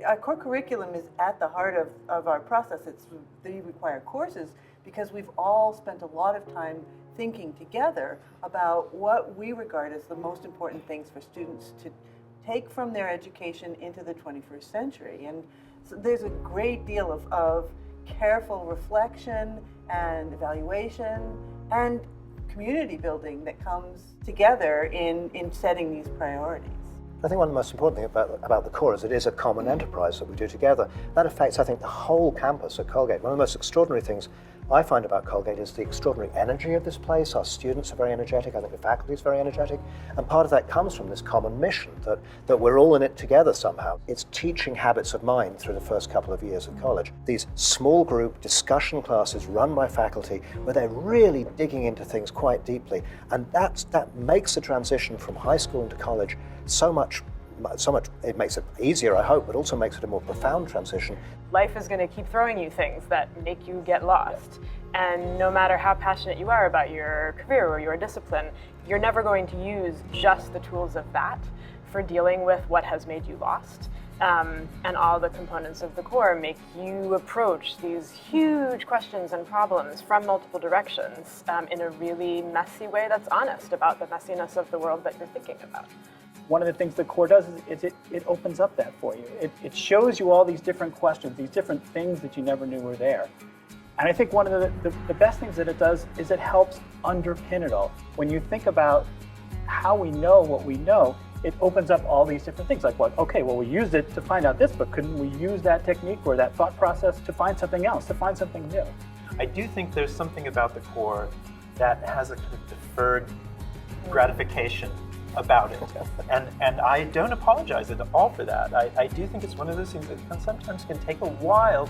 Our core curriculum is at the heart of our process. It's the required courses because we've all spent a lot of time thinking together about what we regard as the most important things for students to take from their education into the 21st century. And so there's a great deal of careful reflection and evaluation and community building that comes together in setting these priorities. I think one of the most important things about the core is it is a common enterprise that we do together. That affects, I think, the whole campus at Colgate. One of the most extraordinary things I find about Colgate is the extraordinary energy of this place. Our students are very energetic. I think the faculty is very energetic. And part of that comes from this common mission that we're all in it together somehow. It's teaching habits of mind through the first couple of years of college. These small group discussion classes run by faculty where they're really digging into things quite deeply. And that makes the transition from high school into college so much, it makes it easier, I hope, but also makes it a more profound transition. Life is going to keep throwing you things that make you get lost. And no matter how passionate you are about your career or your discipline, you're never going to use just the tools of that for dealing with what has made you lost. And all the components of the core make you approach these huge questions and problems from multiple directions in a really messy way that's honest about the messiness of the world that you're thinking about. One of the things the core does is it opens up that for you. It shows you all these different questions, these different things that you never knew were there. And I think one of the best things that it does is it helps underpin it all. When you think about how we know what we know, it opens up all these different things. Like, what? Okay, well, we used it to find out this, but couldn't we use that technique or that thought process to find something else, to find something new? I do think there's something about the core that has a kind of deferred gratification about it. And I don't apologize at all for that. I do think it's one of those things that sometimes can take a while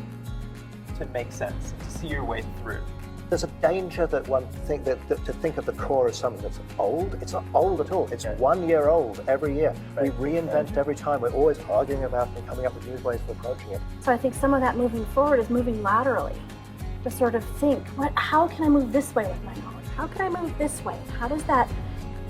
to make sense, to see your way through. There's a danger that to think of the core as something that's old. It's not old at all. It's 1 year old every year. Right. We reinvent it every time. We're always arguing about it and coming up with new ways of approaching it. So I think some of that moving forward is moving laterally, to sort of think, how can I move this way with my knowledge? How can I move this way? How does that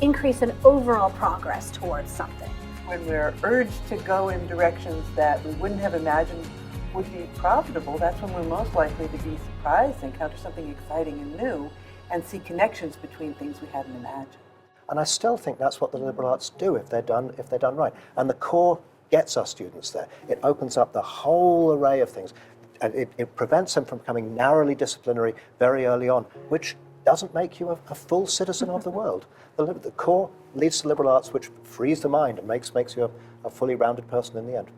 increase in overall progress towards something? When we're urged to go in directions that we wouldn't have imagined would be profitable, that's when we're most likely to be surprised, encounter something exciting and new, and see connections between things we hadn't imagined. And I still think that's what the liberal arts do if they're done right. And the core gets our students there. It opens up the whole array of things, and it prevents them from becoming narrowly disciplinary very early on, which doesn't make you a full citizen of the world. The core leads to liberal arts, which frees the mind and makes you a fully rounded person in the end.